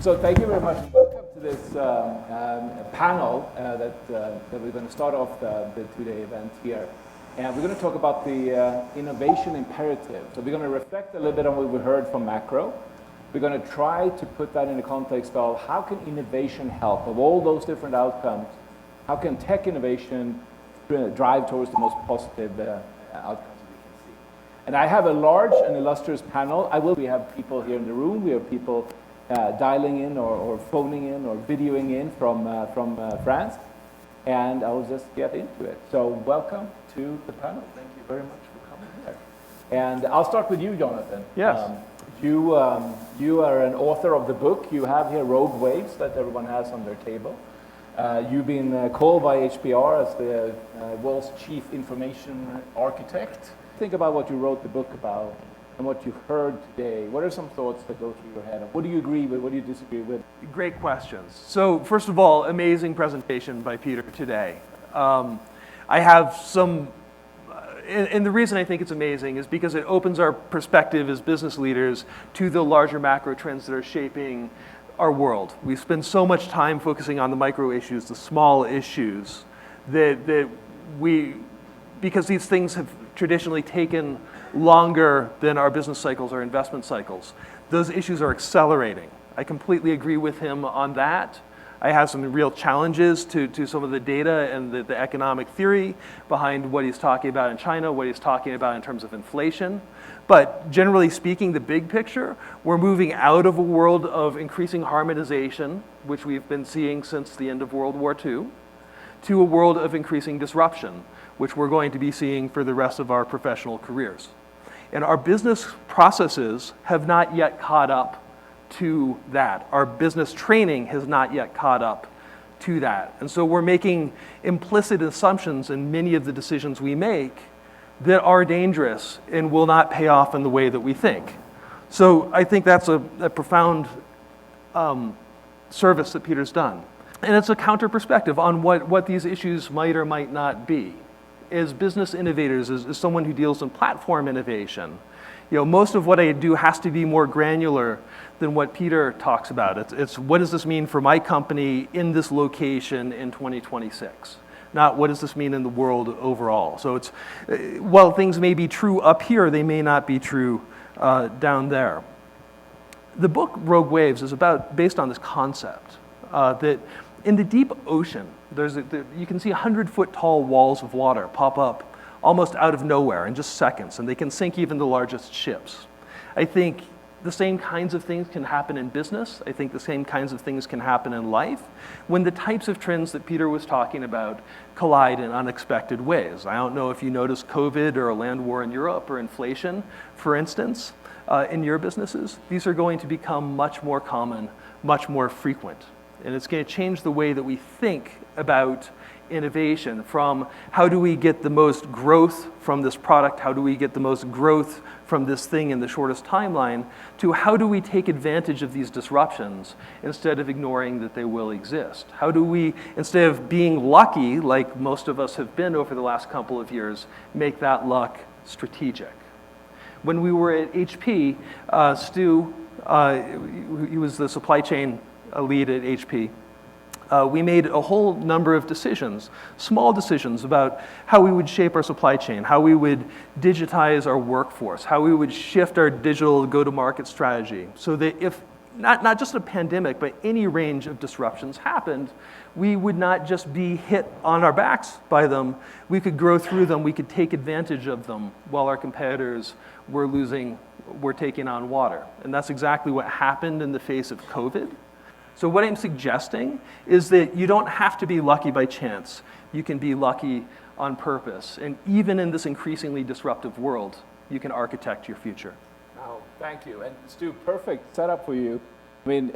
So thank you very much. Welcome to this panel that we're going to start off the two-day event here. And we're going to talk about the innovation imperative. So we're going to reflect a little bit on what we heard from macro. We're going to try to put that in the context of how can innovation help of all those different outcomes. How can tech innovation drive towards the most positive outcomes we can see? And I have a large and illustrious panel. We have people here in the room. We have people dialing in or phoning in or videoing in from France. And I'll just get into it. So welcome to the panel. Thank you very much for coming here. And I'll start with you, Jonathan. Yes. You are an author of the book. You have here Rogue Waves that everyone has on their table. You've been called by HBR as the world's chief information architect. Think about what you wrote the book about and what you heard today. What are some thoughts that go through your head? What do you agree with? What do you disagree with? Great questions. So first of all, amazing presentation by Peter today. I have some, and the reason I think it's amazing is because it opens our perspective as business leaders to the larger macro trends that are shaping our world. We spend so much time focusing on the micro issues, the small issues, that because these things have traditionally taken longer than our business cycles or investment cycles, those issues are accelerating. I completely agree with him on that. I have some real challenges to some of the data and the economic theory behind what he's talking about in China, what he's talking about in terms of inflation. But generally speaking, the big picture, we're moving out of a world of increasing harmonization, which we've been seeing since the end of World War II, to a world of increasing disruption, which we're going to be seeing for the rest of our professional careers. And our business processes have not yet caught up to that. Our business training has not yet caught up to that. And so we're making implicit assumptions in many of the decisions we make that are dangerous and will not pay off in the way that we think. So I think that's a profound service that Peter's done. And it's a counter perspective on what these issues might or might not be. As business innovators, as someone who deals in platform innovation, most of what I do has to be more granular than what Peter talks about. It's what does this mean for my company in this location in 2026? Not what does this mean in the world overall. So it's, while things may be true up here, they may not be true down there. The book Rogue Waves is based on this concept that in the deep ocean, you can see 100-foot tall walls of water pop up almost out of nowhere in just seconds, and they can sink even the largest ships. I think the same kinds of things can happen in business. I think the same kinds of things can happen in life when the types of trends that Peter was talking about collide in unexpected ways. I don't know if you noticed COVID or a land war in Europe or inflation, for instance, in your businesses. These are going to become much more common, much more frequent. And it's going to change the way that we think about innovation, from how do we get the most growth from this product, how do we get the most growth from this thing in the shortest timeline, to how do we take advantage of these disruptions instead of ignoring that they will exist? How do we, instead of being lucky, like most of us have been over the last couple of years, make that luck strategic? When we were at HP, Stu, he was the supply chain lead at HP, we made a whole number of decisions, small decisions about how we would shape our supply chain, how we would digitize our workforce, how we would shift our digital go-to-market strategy, so that if not just a pandemic, but any range of disruptions happened, we would not just be hit on our backs by them. We could grow through them. We could take advantage of them while our competitors were taking on water. And that's exactly what happened in the face of COVID. So what I'm suggesting is that you don't have to be lucky by chance. You can be lucky on purpose. And even in this increasingly disruptive world, you can architect your future. Oh, thank you. And Stu, perfect setup for you. I mean,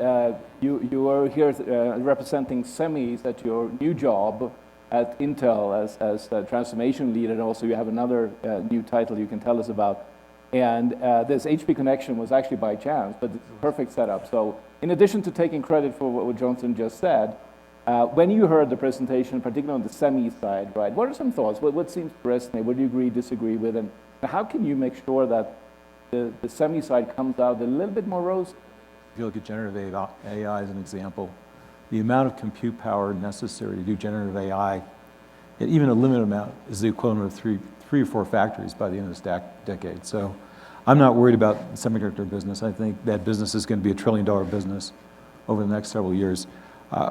you are here representing semis at your new job at Intel as the transformation lead, and also you have another new title you can tell us about. And this HP connection was actually by chance, but it's a perfect setup. So in addition to taking credit for what Johnson just said, when you heard the presentation, particularly on the semi side, right, what are some thoughts? What seems to resonate? What do you agree, disagree with? And how can you make sure that the semi side comes out a little bit more rosy? If you look at generative AI as an example, the amount of compute power necessary to do generative AI, and even a limited amount, is the equivalent of three or four factories by the end of this decade. So I'm not worried about the semiconductor business. I think that business is going to be $1 trillion business over the next several years.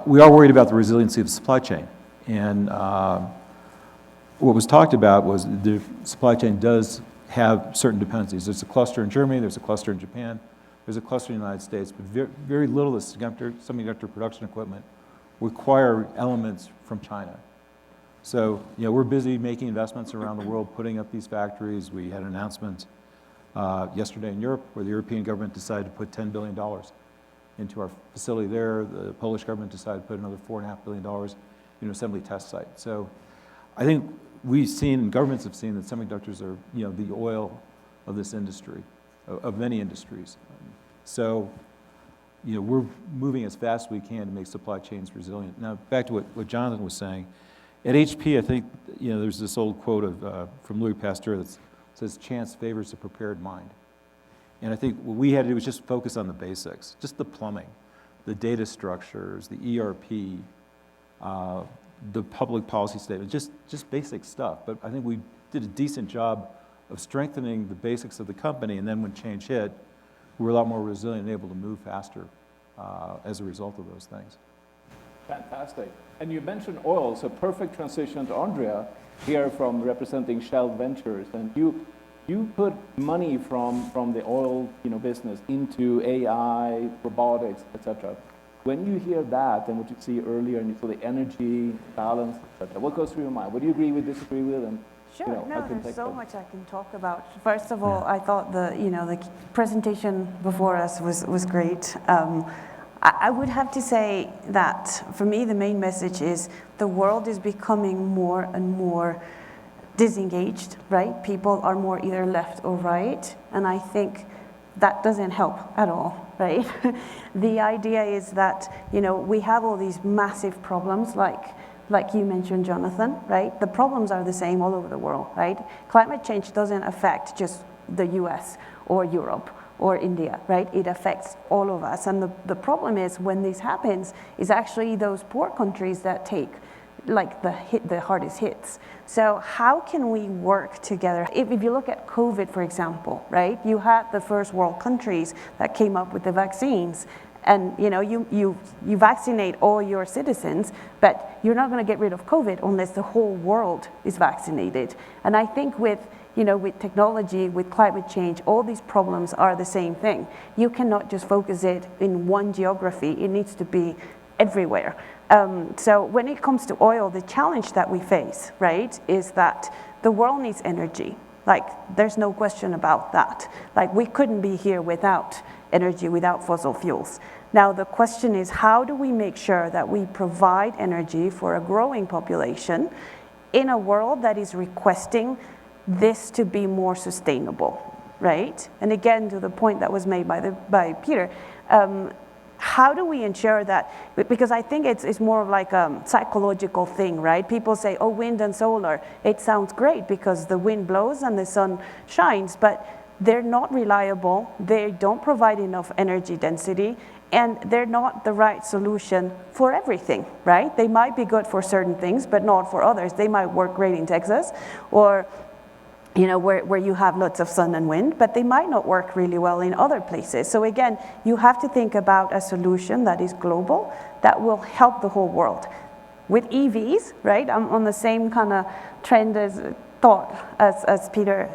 We are worried about the resiliency of the supply chain. And what was talked about was the supply chain does have certain dependencies. There's a cluster in Germany, there's a cluster in Japan, there's a cluster in the United States, but very little of the semiconductor production equipment require elements from China. So, we're busy making investments around the world, putting up these factories. We had an announcement yesterday in Europe where the European government decided to put $10 billion into our facility there. The Polish government decided to put another $4.5 billion in an assembly test site. So I think we've seen, and governments have seen, that semiconductors are, the oil of this industry, of many industries. So, we're moving as fast as we can to make supply chains resilient. Now, back to what Jonathan was saying. At HP, I think, there's this old quote from Louis Pasteur that says, "Chance favors the prepared mind." And I think what we had to do was just focus on the basics, just the plumbing, the data structures, the ERP, the public policy statement, just basic stuff. But I think we did a decent job of strengthening the basics of the company, and then when change hit, we were a lot more resilient and able to move faster as a result of those things. Fantastic. And you mentioned oil, so perfect transition to Andrea here from representing Shell Ventures. And you put money from the oil business into AI, robotics, etc. When you hear that and what you see earlier, and you saw the energy balance, etc., what goes through your mind? What do you agree with, disagree with, and Sure, there's so much I can talk about. First of all, I thought the presentation before us was great. I would have to say that for me the main message is the world is becoming more and more disengaged, right? People are more either left or right, and I think that doesn't help at all, right? The idea is that we have all these massive problems like you mentioned, Jonathan, right? The problems are the same all over the world, right? Climate change doesn't affect just the US or Europe or India, right? It affects all of us. And the problem is when this happens, is actually those poor countries that take the hardest hits. So how can we work together? If you look at COVID, for example, right? You had the first world countries that came up with the vaccines. And you vaccinate all your citizens, but you're not going to get rid of COVID unless the whole world is vaccinated. And I think with technology, with climate change, all these problems are the same thing. You cannot just focus it in one geography. It needs to be everywhere. So when it comes to oil, the challenge that we face, right, is that the world needs energy. There's no question about that. We couldn't be here without energy, without fossil fuels. Now, the question is, how do we make sure that we provide energy for a growing population in a world that is requesting this to be more sustainable, right? And again, to the point that was made by Peter, how do we ensure that, because I think it's more of like a psychological thing, right? People say, oh, wind and solar, it sounds great because the wind blows and the sun shines, but they're not reliable, they don't provide enough energy density, and they're not the right solution for everything, right? They might be good for certain things, but not for others. They might work great in Texas, or where you have lots of sun and wind, but they might not work really well in other places. So again, you have to think about a solution that is global, that will help the whole world. With EVs, right, I'm on the same kind of trend as Peter.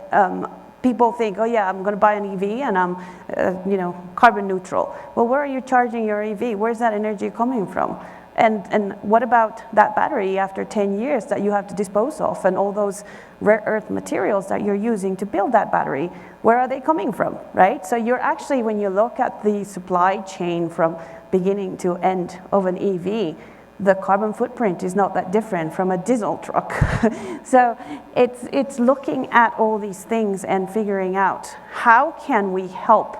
People think, oh yeah, I'm going to buy an EV and I'm, carbon neutral. Well, where are you charging your EV? Where's that energy coming from? And what about that battery after 10 years that you have to dispose of, and all those rare earth materials that you're using to build that battery? Where are they coming from, right? So you're actually, when you look at the supply chain from beginning to end of an EV, the carbon footprint is not that different from a diesel truck. So it's looking at all these things and figuring out how can we help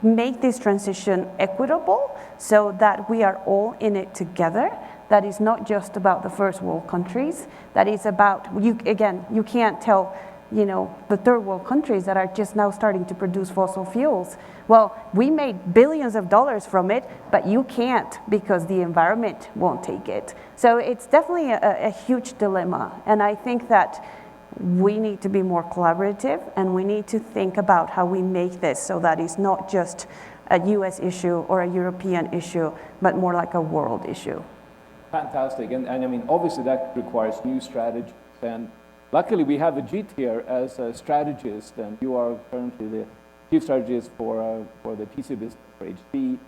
make this transition equitable so that we are all in it together. That is not just about the first world countries. That is about, you can't tell you know, the third world countries that are just now starting to produce fossil fuels. Well, we made billions of dollars from it, but you can't because the environment won't take it. So it's definitely a huge dilemma. And I think that we need to be more collaborative, and we need to think about how we make this so that it's not just a US issue or a European issue, but more like a world issue. Fantastic. And I mean, obviously that requires new strategies. And luckily we have Ajit here as a strategist, and you are currently the chief strategist for the PC business for HP.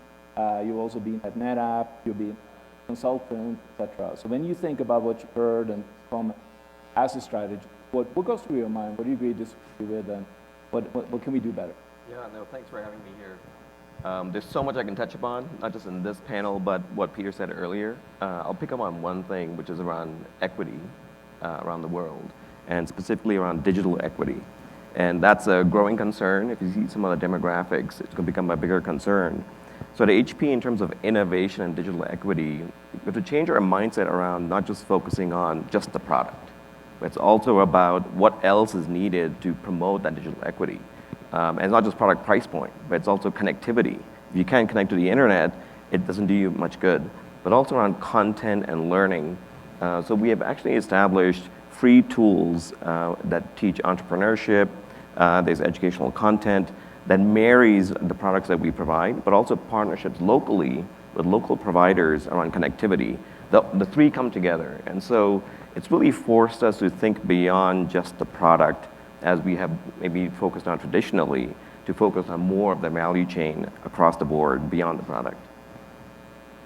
You've also been at NetApp, you've been a consultant, etc. So when you think about what you've heard and come as a strategist, what goes through your mind? What do you agree, disagree with, and what can we do better? Yeah, no, thanks for having me here. There's so much I can touch upon, not just in this panel, but what Peter said earlier. I'll pick up on one thing, which is around equity around the world, and specifically around digital equity. And that's a growing concern. If you see some of the demographics, it's going to become a bigger concern. So at HP, in terms of innovation and digital equity, we have to change our mindset around not just focusing on just the product, but it's also about what else is needed to promote that digital equity. And it's not just product price point, but it's also connectivity. If you can't connect to the internet, it doesn't do you much good. But also around content and learning. So we have actually established free tools that teach entrepreneurship. There's educational content that marries the products that we provide, but also partnerships locally with local providers around connectivity. The three come together. And so it's really forced us to think beyond just the product, as we have maybe focused on traditionally, to focus on more of the value chain across the board beyond the product.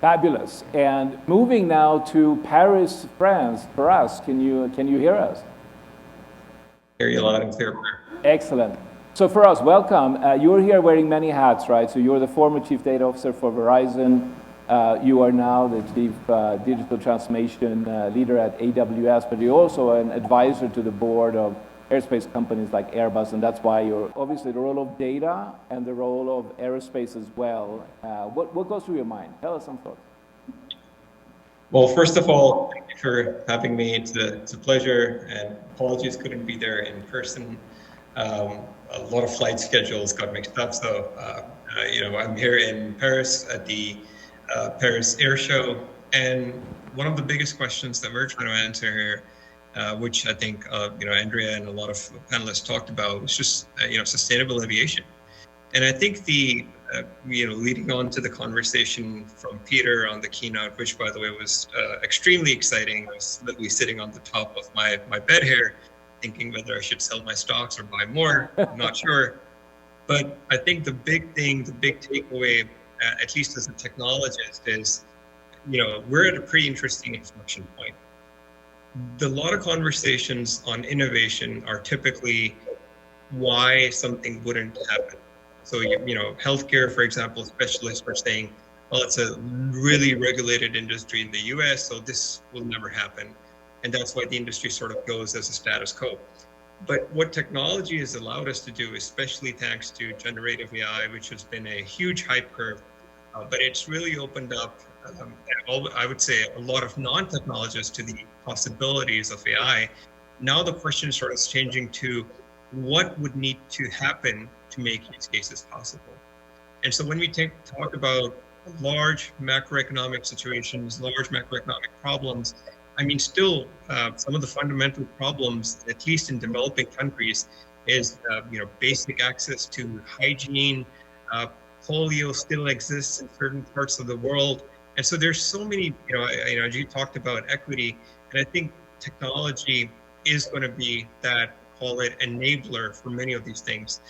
Fabulous. And moving now to Paris, France. Faraz, can you hear us? Hear you loud and clear. Excellent. So Faraz, welcome. You're here wearing many hats, right? So you're the former Chief Data Officer for Verizon. You are now the Chief Digital Transformation Leader at AWS, but you're also an advisor to the board of aerospace companies like Airbus, and that's why you're obviously the role of data and the role of aerospace as well. What goes through your mind? Tell us some thoughts. Well, first of all, thank you for having me. It's a pleasure, and apologies couldn't be there in person. A lot of flight schedules got mixed up, so I'm here in Paris at the Paris Air Show, and one of the biggest questions that we're trying to answer here, which I think Andrea and a lot of panelists talked about, was just sustainable aviation. And I think the leading on to the conversation from Peter on the keynote, which by the way was extremely exciting, I was literally sitting on the top of my bed here, thinking whether I should sell my stocks or buy more. I'm not sure. But I think the big takeaway, at least as a technologist, is we're at a pretty interesting inflection point. A lot of conversations on innovation are typically why something wouldn't happen. So, healthcare, for example, specialists are saying, well, it's a really regulated industry in the US, so this will never happen. And that's why the industry sort of goes as a status quo. But what technology has allowed us to do, especially thanks to generative AI, which has been a huge hype curve, but it's really opened up, I would say, a lot of non-technologists to the possibilities of AI. Now the question sort of is changing to what would need to happen to make use cases possible. And so when we talk about large macroeconomic situations, large macroeconomic problems, I mean, still, some of the fundamental problems, at least in developing countries, is basic access to hygiene. Polio still exists in certain parts of the world, and so there's so many. You talked about equity, and I think technology is going to be that, call it, enabler for many of these things.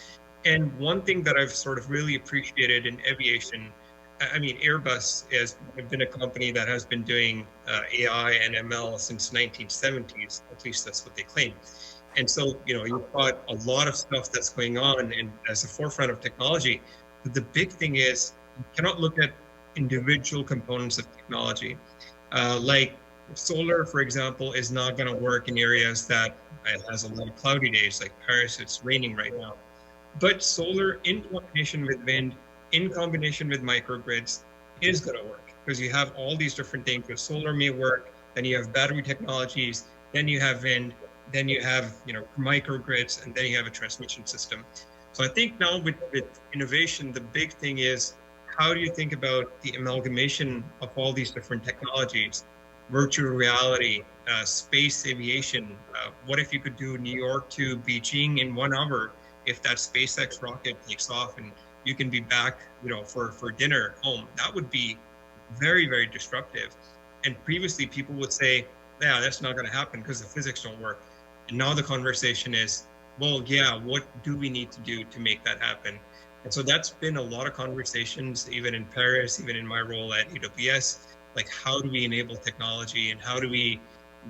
And one thing that I've sort of really appreciated in aviation, I mean, Airbus has been a company that has been doing AI and ML since 1970s, at least that's what they claim. And so, you've got a lot of stuff that's going on and as a forefront of technology. But the big thing is, you cannot look at individual components of technology. Like solar, for example, is not going to work in areas that it has a lot of cloudy days, like Paris, it's raining right now. But solar in combination with wind, in combination with microgrids, is going to work, because you have all these different things. Your solar may work, then you have battery technologies, then you have wind, then you have, microgrids, and then you have a transmission system. So I think now with innovation, the big thing is, how do you think about the amalgamation of all these different technologies, virtual reality, space aviation? What if you could do New York to Beijing in 1 hour if that SpaceX rocket takes off and you can be back, for dinner home? That would be very, very disruptive. And previously people would say, yeah, that's not going to happen because the physics don't work. And now the conversation is, well, yeah, what do we need to do to make that happen? And so that's been a lot of conversations, even in Paris, even in my role at AWS, like how do we enable technology and how do we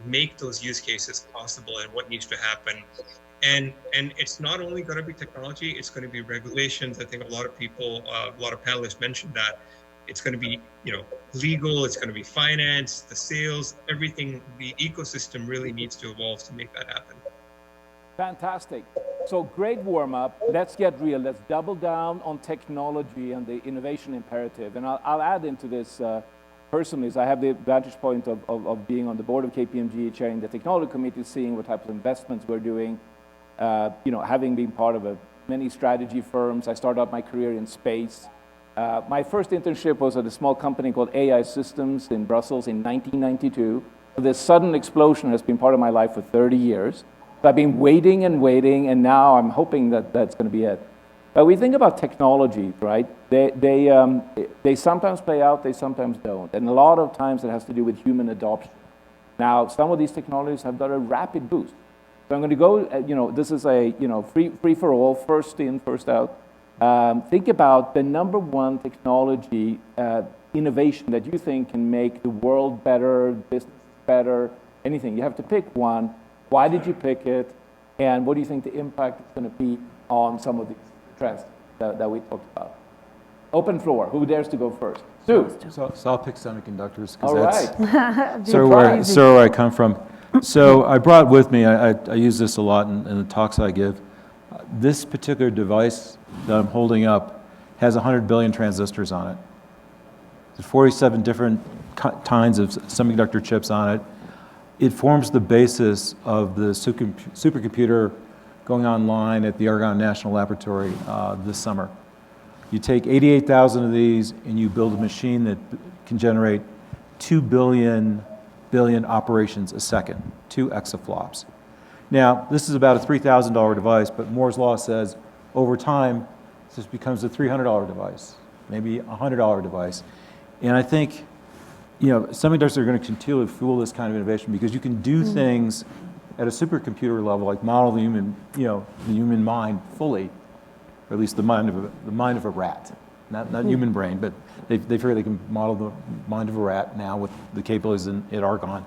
make those use cases possible and what needs to happen? And it's not only going to be technology, it's going to be regulations. I think a lot of people, a lot of panelists mentioned that. It's going to be, legal, it's going to be finance, the sales, everything. The ecosystem really needs to evolve to make that happen. Fantastic. So great warm-up. Let's get real. Let's double down on technology and the innovation imperative. And I'll add into this personally, is I have the vantage point of being on the board of KPMG, chairing the technology committee, seeing what type of investments we're doing. Having been part of many strategy firms, I started out my career in space. My first internship was at a small company called AI Systems in Brussels in 1992. This sudden explosion has been part of my life for 30 years. So I've been waiting, and now I'm hoping that that's going to be it. But we think about technology, right? They sometimes play out, they sometimes don't. And a lot of times it has to do with human adoption. Now, some of these technologies have got a rapid boost. So I'm going to go, this is a, free for all, first in, first out. Think about the number one technology innovation that you think can make the world better, business better, anything. You have to pick one. Why did you pick it? And what do you think the impact is going to be on some of these trends that we talked about? Open floor. Who dares to go first? Stu. So I'll pick semiconductors All because right. that's sort of where I come from. So I brought with me, I use this a lot in the talks I give. This particular device that I'm holding up has 100 billion transistors on it. There's 47 different kinds of semiconductor chips on it. It forms the basis of the supercomputer going online at the Argonne National Laboratory this summer. You take 88,000 of these and you build a machine that can generate 2 billion operations a second, 2 exaflops. Now, this is about a $3,000 device, but Moore's law says over time, this becomes a $300 device, maybe a $100 device. And I think, semiconductors are going to continually fuel this kind of innovation because you can do things at a supercomputer level, like model the human mind fully, or at least the mind of a rat, not human brain, but they figure they can model the mind of a rat now with the capabilities at Argonne.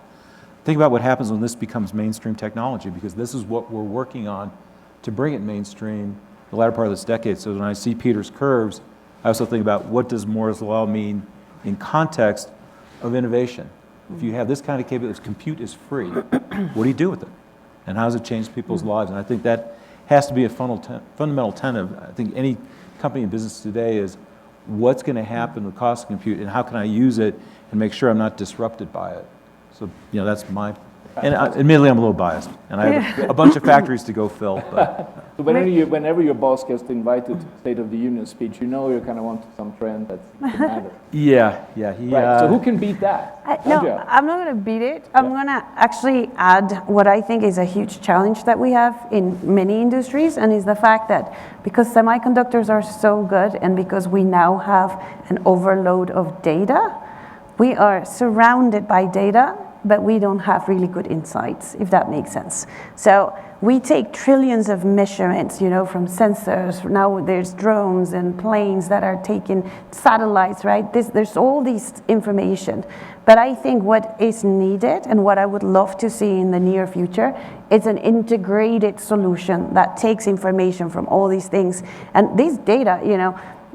Think about what happens when this becomes mainstream technology, because this is what we're working on to bring it mainstream the latter part of this decade. So when I see Peter's curves, I also think about what does Moore's law mean in context of innovation. If you have this kind of capability, compute is free, what do you do with it? And how does it change people's lives? And I think that has to be a fundamental tenet of, I think, any company in business today is what's going to happen with cost of compute and how can I use it and make sure I'm not disrupted by it. So, that's my, and admittedly I'm a little biased, and I have a bunch of factories to go fill. But. So whenever your boss gets invited to the State of the Union speech, you're kind of onto some trend that's going to matter. Yeah. Right. So who can beat that? No, I'm not going to beat it. I'm going to actually add what I think is a huge challenge that we have in many industries, and is the fact that because semiconductors are so good and because we now have an overload of data, we are surrounded by data, but we don't have really good insights, if that makes sense. So we take trillions of measurements, from sensors. Now there's drones and planes that are taking satellites, right? There's all these information. But I think what is needed and what I would love to see in the near future is an integrated solution that takes information from all these things. And this data,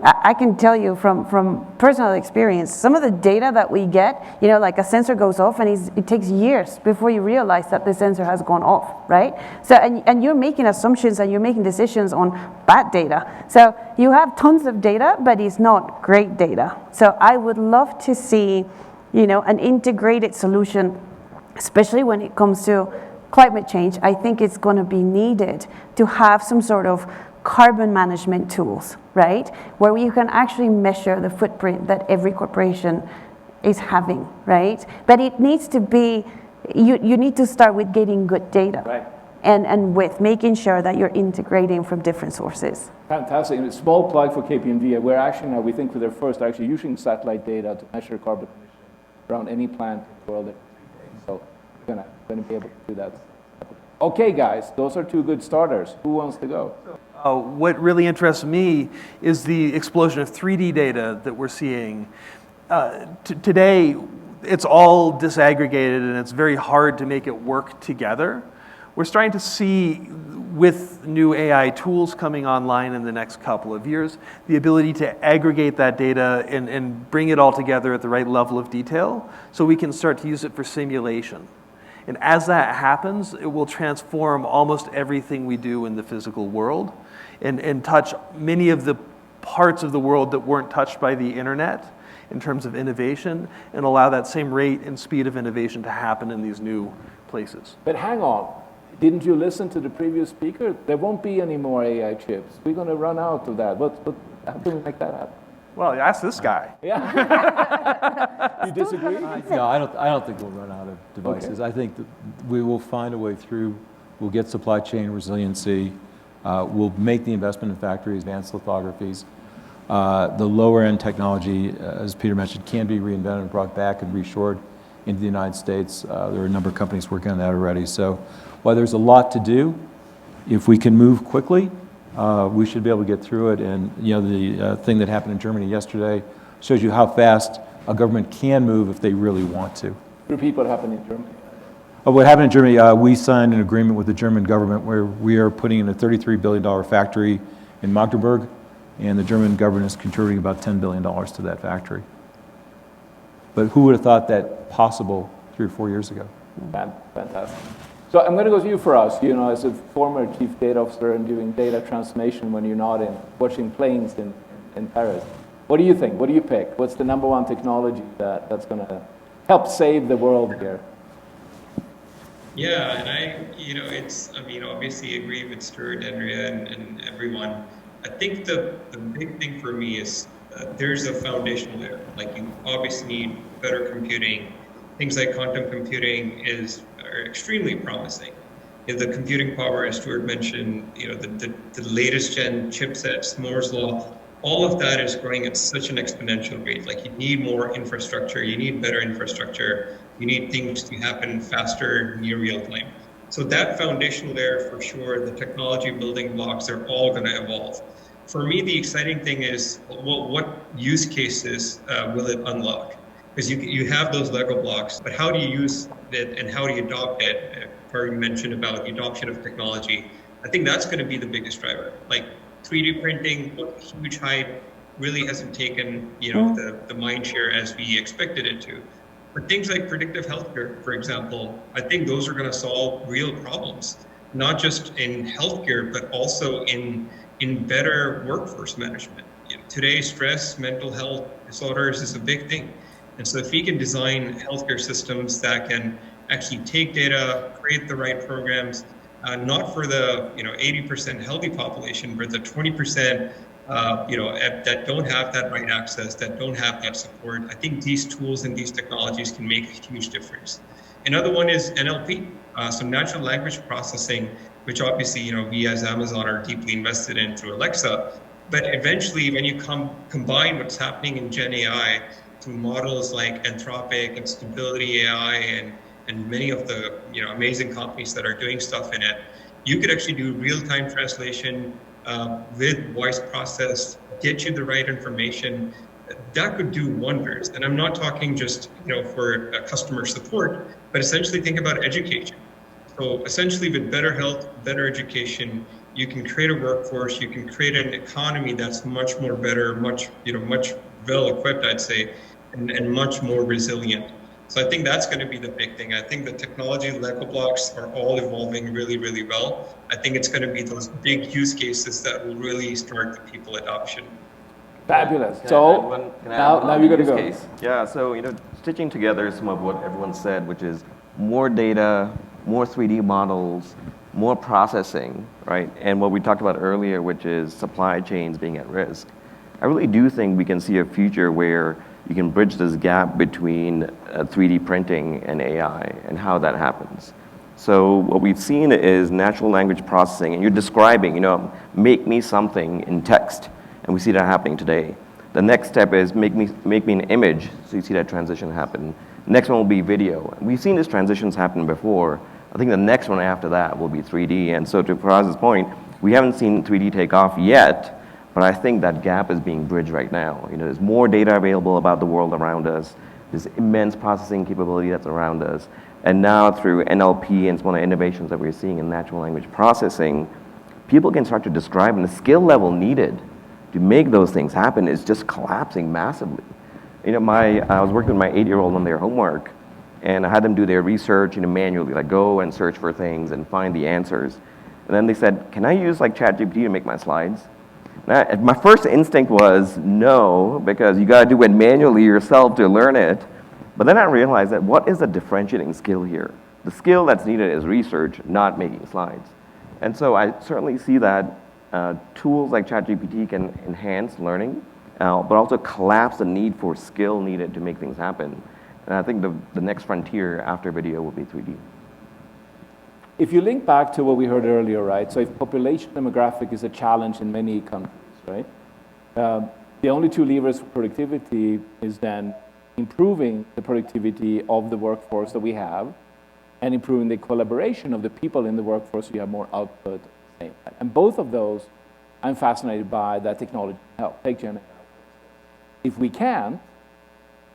I can tell you from personal experience, some of the data that we get, like a sensor goes off and it takes years before you realize that the sensor has gone off, right? So, and you're making assumptions and you're making decisions on bad data. So you have tons of data, but it's not great data. So I would love to see, an integrated solution, especially when it comes to climate change, I think it's going to be needed to have some sort of carbon management tools, right? Where you can actually measure the footprint that every corporation is having, right? But it needs to be, you need to start with getting good data. Right. And with making sure that you're integrating from different sources. Fantastic. And a small plug for KPMG. We're actually now, we think we're first actually using satellite data to measure carbon emissions around any plant in the world. So we're going to be able to do that. Okay, guys, those are two good starters. Who wants to go? What really interests me is the explosion of 3D data that we're seeing. Today, it's all disaggregated and it's very hard to make it work together. We're starting to see, with new AI tools coming online in the next couple of years, the ability to aggregate that data and bring it all together at the right level of detail so we can start to use it for simulation. And as that happens, it will transform almost everything we do in the physical world and touch many of the parts of the world that weren't touched by the internet in terms of innovation, and allow that same rate and speed of innovation to happen in these new places. But hang on. Didn't you listen to the previous speaker? There won't be any more AI chips. We're going to run out of that. How can we make that happen? Well, ask this guy. Yeah. You disagree? No, I don't think we'll run out of devices. Okay. I think that we will find a way through. We'll get supply chain resiliency. We'll make the investment in factories, advanced lithographies. The lower end technology, as Peter mentioned, can be reinvented and brought back and reshored into the United States. There are a number of companies working on that already. So while there's a lot to do, if we can move quickly, we should be able to get through it. And the thing that happened in Germany yesterday shows you how fast a government can move if they really want to. Repeat what happened in Germany. What happened in Germany, we signed an agreement with the German government where we are putting in a $33 billion factory in Magdeburg, and the German government is contributing about $10 billion to that factory. But who would have thought that possible 3 or 4 years ago? Fantastic. So I'm going to go to you, Faraz. As a former chief data officer and doing data transformation when you're not watching planes in Paris. What do you think? What do you pick? What's the number one technology that's going to help save the world here? Yeah, and obviously agree with Stuart, Andrea, and everyone. I think the big thing for me is there's a foundational layer. Like, you obviously need better computing. Things like quantum computing are extremely promising. The computing power, as Stuart mentioned, the latest gen chipsets, Moore's law, all of that is growing at such an exponential rate. Like, you need more infrastructure, you need better infrastructure, you need things to happen faster, near real time. So that foundational layer, for sure, the technology building blocks are all going to evolve. For me, the exciting thing is, what use cases will it unlock? Because you have those Lego blocks, but how do you use it and how do you adopt it? You mentioned about the adoption of technology. I think that's going to be the biggest driver. Like, 3D printing, huge hype, really hasn't taken the mind share as we expected it to. But things like predictive healthcare, for example, I think those are going to solve real problems, not just in healthcare, but also in better workforce management. Today, stress, mental health disorders is a big thing. And so if we can design healthcare systems that can actually take data, create the right programs, not for the 80% healthy population, but the 20% that don't have that right access, that don't have that support, I think these tools and these technologies can make a huge difference. Another one is NLP, so natural language processing, which obviously we as Amazon are deeply invested in through Alexa. But eventually, when you combine what's happening in Gen AI through models like Anthropic and Stability AI and many of the amazing companies that are doing stuff in it, you could actually do real-time translation with voice process, get you the right information. That could do wonders. And I'm not talking just for customer support, but essentially think about education. So essentially, with better health, better education, you can create a workforce, you can create an economy that's much more better, much well-equipped, I'd say, and much more resilient. So I think that's going to be the big thing. I think the technology Lego blocks are all evolving really, really well. I think it's going to be those big use cases that will really start the people adoption. Fabulous. So now you got to go. Yeah, so stitching together some of what everyone said, which is more data, more 3D models, more processing, right? And what we talked about earlier, which is supply chains being at risk. I really do think we can see a future where you can bridge this gap between 3D printing and AI and how that happens. So what we've seen is natural language processing, and you're describing, make me something in text, and we see that happening today. The next step is make me an image, so you see that transition happen. Next one will be video. We've seen these transitions happen before. I think the next one after that will be 3D. And so to Faraz's point, we haven't seen 3D take off yet, but I think that gap is being bridged right now. There's more data available about the world around us. There's immense processing capability that's around us. And now through NLP and some of the innovations that we're seeing in natural language processing, people can start to describe, and the skill level needed to make those things happen is just collapsing massively. I was working with my 8-year-old on their homework, and I had them do their research manually, like go and search for things and find the answers. And then they said, can I use ChatGPT to make my slides? My first instinct was no, because you got to do it manually yourself to learn it. But then I realized that what is the differentiating skill here? The skill that's needed is research, not making slides. And so I certainly see that tools like ChatGPT can enhance learning, but also collapse the need for skill needed to make things happen. And I think the next frontier after video will be 3D. If you link back to what we heard earlier, right? So if population demographic is a challenge in many countries, right? The only two levers for productivity is then improving the productivity of the workforce that we have and improving the collaboration of the people in the workforce so you have more output. And both of those, I'm fascinated by that technology can help. Take Gen AI. If we can,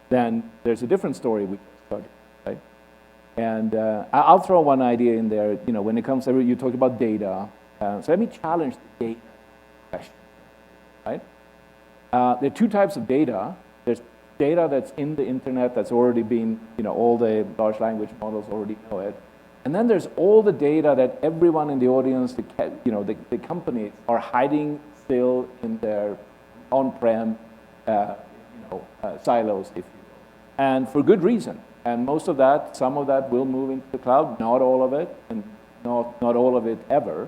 then there's a different story we can start, right? And I'll throw one idea in there. When it comes to, you talked about data. So let me challenge the data question, right? There are two types of data. There's data that's in the internet that's already been, all the large language models already know it. And then there's all the data that everyone in the audience, the companies are hiding still in their on-prem, silos, if you will. And for good reason. And some of that will move into the cloud, not all of it, and not all of it ever.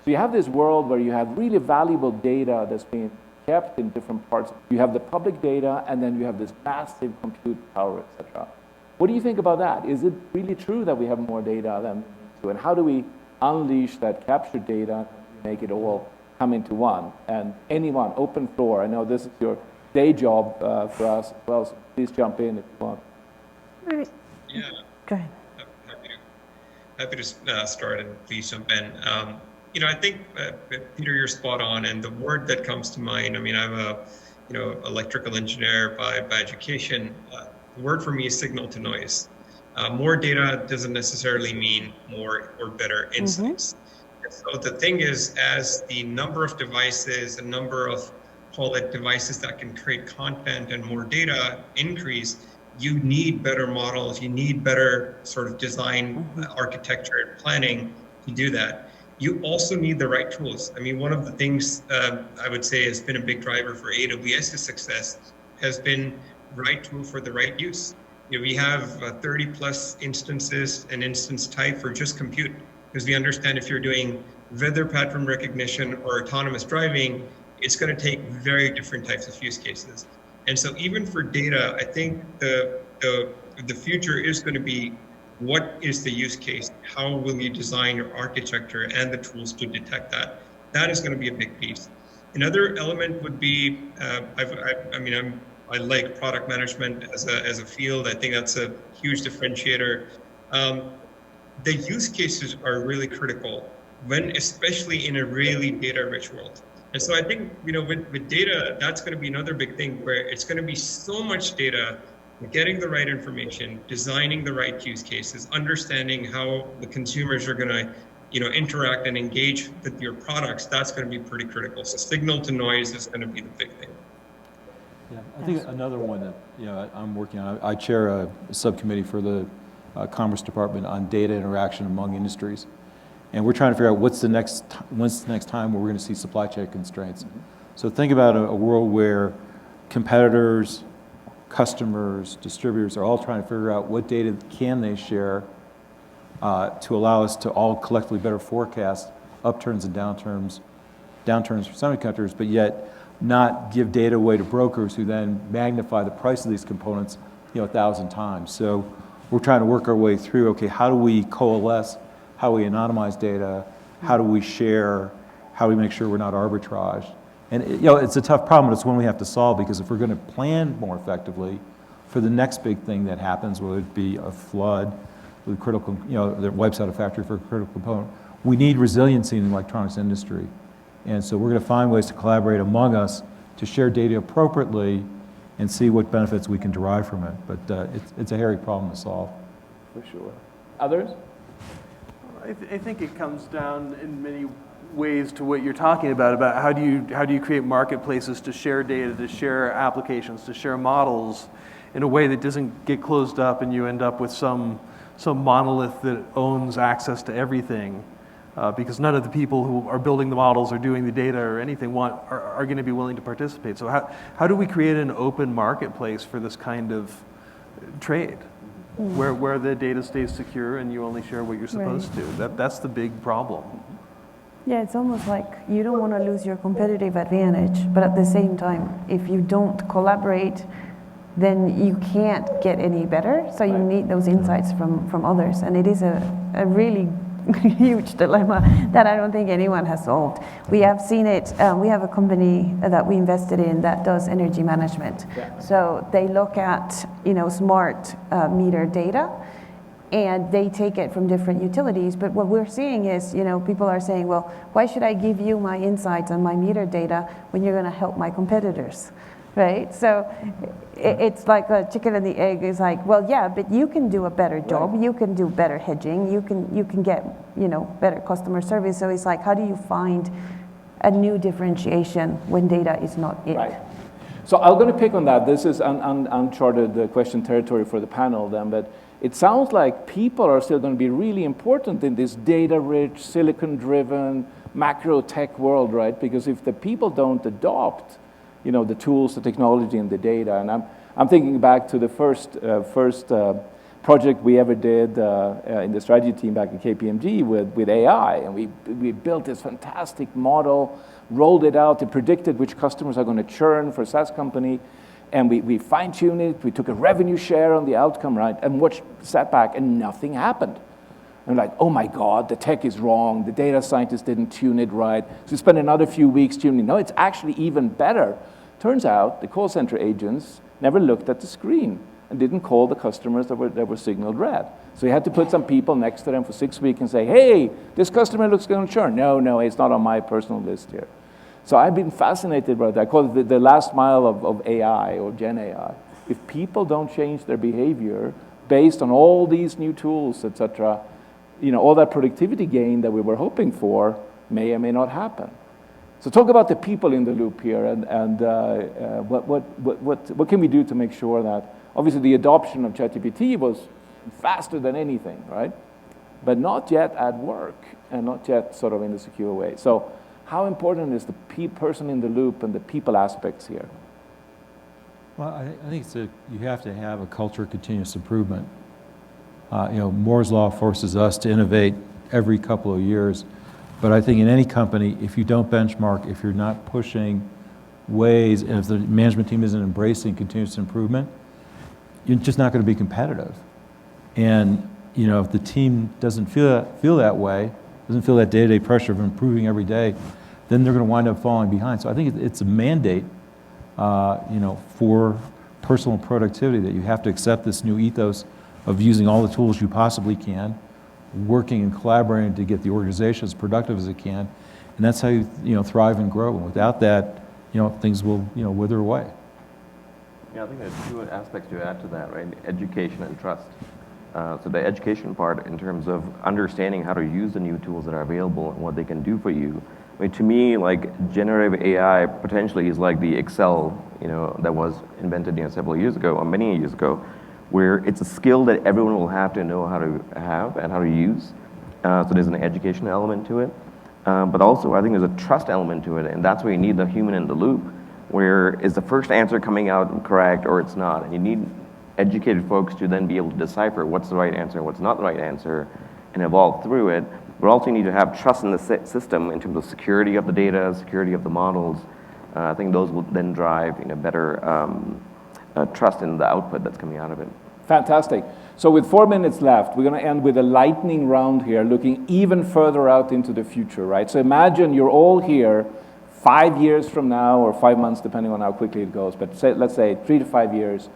So you have this world where you have really valuable data that's being kept in different parts. You have the public data, and then you have this massive compute power, et cetera. What do you think about that? Is it really true that we have more data than we need to? And how do we unleash that captured data and make it all come into one? And anyone, open floor. I know this is your day job for us as well, so please jump in if you want. Yeah. Go ahead. Happy to start, and please jump in. I think, Peter, you're spot on, and the word that comes to mind, I'm a electrical engineer by education. The word for me is signal to noise. More data doesn't necessarily mean more or better insights. Mm-hmm. So the thing is, as the number of devices, the number of, call it, devices that can create content and more data increase, you need better models, you need better sort of design, architecture, and planning to do that. You also need the right tools. One of the things I would say has been a big driver for AWS's success has been right tool for the right use. We have 30 plus instances, an instance type for just compute, because we understand if you're doing weather pattern recognition or autonomous driving, it's going to take very different types of use cases. And so even for data, I think the future is going to be, what is the use case? How will you design your architecture and the tools to detect that? That is going to be a big piece. Another element would be, I like product management as a field. I think that's a huge differentiator. The use cases are really critical especially in a really data-rich world. And so I think, with data, that's going to be another big thing where it's going to be so much data, getting the right information, designing the right use cases, understanding how the consumers are going to, interact and engage with your products. That's going to be pretty critical. So signal to noise is going to be the big thing. Yeah, I think another one that I'm working on. I chair a subcommittee for the Commerce Department on data interaction among industries, and we're trying to figure out when's the next time where we're going to see supply chain constraints. Mm-hmm. So think about a world where competitors, customers, distributors are all trying to figure out what data can they share, to allow us to all collectively better forecast upturns and downturns for semiconductors, but yet not give data away to brokers who then magnify the price of these components 1,000 times. So we're trying to work our way through, okay, how do we coalesce, how do we anonymize data, how do we share, how do we make sure we're not arbitraged? And it's a tough problem, but it's one we have to solve, because if we're going to plan more effectively for the next big thing that happens, whether it be a flood with critical, that wipes out a factory for a critical component, we need resiliency in the electronics industry. And so we're going to find ways to collaborate among us to share data appropriately and see what benefits we can derive from it. But it's a hairy problem to solve. For sure. Others? I think it comes down in many ways to what you're talking about how do you create marketplaces to share data, to share applications, to share models in a way that doesn't get closed up and you end up with some monolith that owns access to everything. Because none of the people who are building the models or doing the data or anything are going to be willing to participate. So how do we create an open marketplace for this kind of trade, where the data stays secure and you only share what you're supposed to? That's the big problem. Yeah, it's almost like you don't want to lose your competitive advantage, but at the same time, if you don't collaborate, then you can't get any better. So you need those insights from others, and it is a really huge dilemma that I don't think anyone has solved. We have seen it. We have a company that we invested in that does energy management. Yeah. So they look at smart meter data, and they take it from different utilities. But what we're seeing is, people are saying, well, why should I give you my insights on my meter data when you're going to help my competitors? Right? So it's like a chicken and the egg. Is like, well, yeah, but you can do a better job. Right. You can do better hedging. You can get better customer service. So it's like, how do you find a new differentiation when data is not it? Right. So I'm going to pick on that. This is uncharted question territory for the panel then, but it sounds like people are still going to be really important in this data-rich, silicon-driven, macro tech world, right? Because if the people don't adopt the tools, the technology, and the data. And I'm thinking back to the first project we ever did in the strategy team back at KPMG with AI. And we built this fantastic model, rolled it out, it predicted which customers are going to churn for a SaaS company. And we fine-tuned it, we took a revenue share on the outcome, right? And sat back and nothing happened. And like, oh my God, the tech is wrong, the data scientists didn't tune it right. So we spent another few weeks tuning. No, it's actually even better. Turns out the call center agents never looked at the screen and didn't call the customers that were signaled red. So you had to put some people next to them for 6 weeks and say, hey, this customer looks going to churn. No, it's not on my personal list here. So I've been fascinated by that. I call it the last mile of AI or Gen AI. If people don't change their behavior based on all these new tools, et cetera, all that productivity gain that we were hoping for may or may not happen. So talk about the people in the loop here, and what can we do to make sure that, obviously the adoption of ChatGPT was faster than anything, right? But not yet at work, and not yet sort of in a secure way. So how important is the person in the loop and the people aspects here? Well, I think you have to have a culture of continuous improvement. Moore's Law forces us to innovate every couple of years. But I think in any company, if you don't benchmark, if you're not pushing ways, and if the management team isn't embracing continuous improvement, you're just not going to be competitive. And if the team doesn't feel that way, doesn't feel that day-to-day pressure of improving every day, then they're going to wind up falling behind. So I think it's a mandate, for personal productivity, that you have to accept this new ethos of using all the tools you possibly can, working and collaborating to get the organization as productive as it can, and that's how you thrive and grow. And without that, things will wither away. Yeah, I think there's two aspects to add to that, right? Education and trust. So the education part, in terms of understanding how to use the new tools that are available and what they can do for you. I mean, to me, like generative AI potentially is like the Excel, that was invented several years ago or many years ago, where it's a skill that everyone will have to know how to have and how to use. So there's an education element to it. But also, I think there's a trust element to it, and that's where you need the human in the loop, where is the first answer coming out correct or it's not. And you need educated folks to then be able to decipher what's the right answer and what's not the right answer, and evolve through it, but also you need to have trust in the system in terms of security of the data, security of the models. I think those will then drive better trust in the output that's coming out of it. Fantastic. So with 4 minutes left, we're going to end with a lightning round here, looking even further out into the future, right? So imagine you're all here 5 years from now, or 5 months, depending on how quickly it goes, but let's say 3 to 5 years,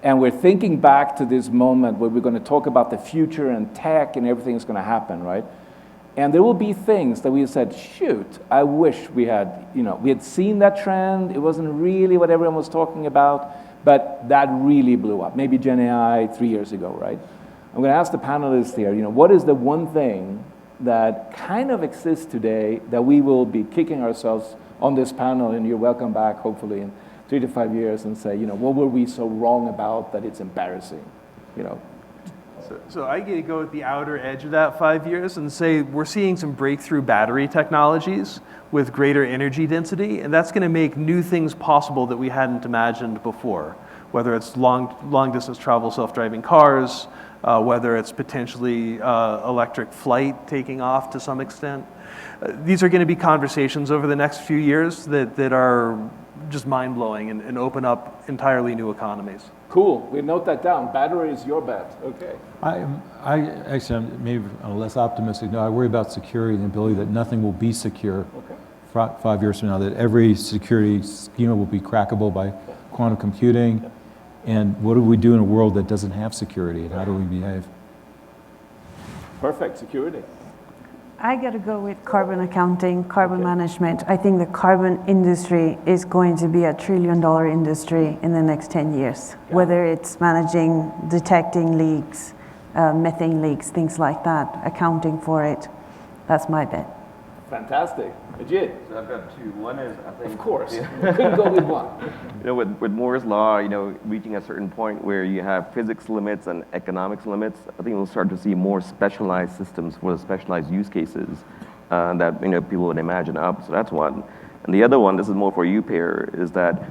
and we're thinking back to this moment where we're going to talk about the future and tech and everything that's going to happen, right? And there will be things that we said, shoot, I wish we had, we had seen that trend. It wasn't really what everyone was talking about, but that really blew up. Maybe Gen AI 3 years ago, right? I'm going to ask the panelists here, what is the one thing that kind of exists today that we will be kicking ourselves on this panel, and you're welcome back, hopefully, in 3 to 5 years and say, what were we so wrong about that it's embarrassing, So I get to go at the outer edge of that 5 years and say we're seeing some breakthrough battery technologies with greater energy density, and that's going to make new things possible that we hadn't imagined before, whether it's long distance travel, self-driving cars, whether it's potentially electric flight taking off to some extent. These are going to be conversations over the next few years that are just mind-blowing and open up entirely new economies. Cool. We note that down. Battery is your bet. Okay. I actually, I'm maybe on a less optimistic note, I worry about security and the ability that nothing will be secure 5 years from now, that every security schema will be crackable by quantum computing. And what do we do in a world that doesn't have security, and how do we behave? Perfect. Security. I got to go with carbon accounting, carbon management. I think the carbon industry is going to be a $1 trillion industry in the next 10 years, whether it's managing, detecting leaks, methane leaks, things like that, accounting for it. That's my bet. Fantastic. Ajit. So I've got two. One is, I think... Of course. Couldn't go with one. With Moore's law, reaching a certain point where you have physics limits and economics limits, I think we'll start to see more specialized systems for the specialized use cases that people would imagine up. So that's one. And the other one, this is more for you, Per, is that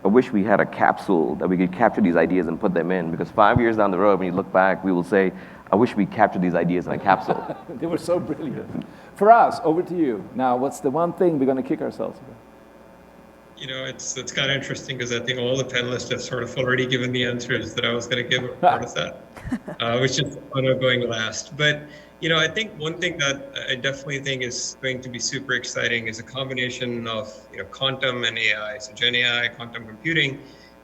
I wish we had a capsule that we could capture these ideas and put them in, because 5 years down the road, when you look back, we will say, I wish we captured these ideas in a capsule. They were so brilliant. Faraz, over to you. Now, what's the one thing we're going to kick ourselves with? It's kind of interesting because I think all the panelists have sort of already given the answers that I was going to give as part of that, which is fun of going last. But, I think one thing that I definitely think is going to be super exciting is a combination of, quantum and AI. So Gen AI, quantum computing,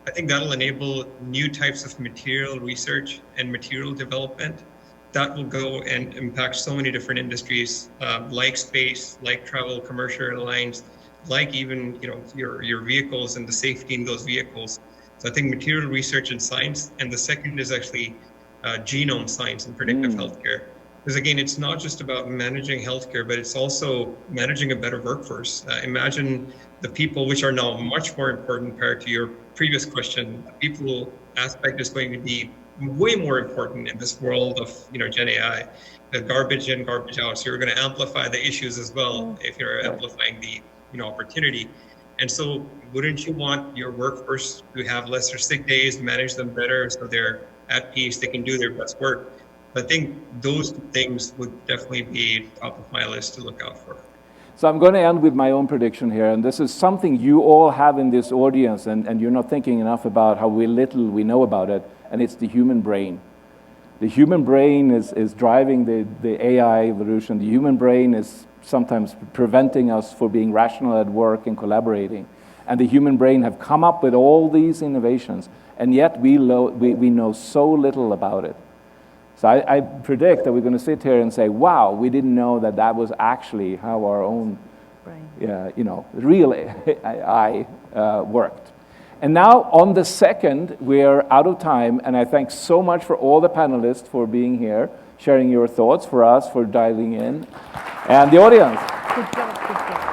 I think that'll enable new types of material research and material development that will go and impact so many different industries, like space, like travel, commercial airlines, like even your vehicles and the safety in those vehicles. So I think material research and science, and the second is actually genome science and predictive healthcare. Because again, it's not just about managing healthcare, but it's also managing a better workforce. Imagine the people, which are now much more important compared to your previous question. The people aspect is going to be way more important in this world of Gen AI, the garbage in, garbage out. So you're going to amplify the issues as well if you're amplifying the opportunity. And so wouldn't you want your workforce to have lesser sick days, manage them better so they're at peace, they can do their best work? I think those things would definitely be top of my list to look out for. So I'm going to end with my own prediction here, and this is something you all have in this audience, and you're not thinking enough about how little we know about it, and it's the human brain. The human brain is driving the AI evolution. The human brain is sometimes preventing us from being rational at work and collaborating. And the human brain have come up with all these innovations, and yet we know so little about it. So I predict that we're going to sit here and say, wow, we didn't know that was actually how our own real AI worked. And now on the second, we're out of time, and I thank so much for all the panelists for being here, sharing your thoughts, for us for dialing in, and the audience. Good job, good job.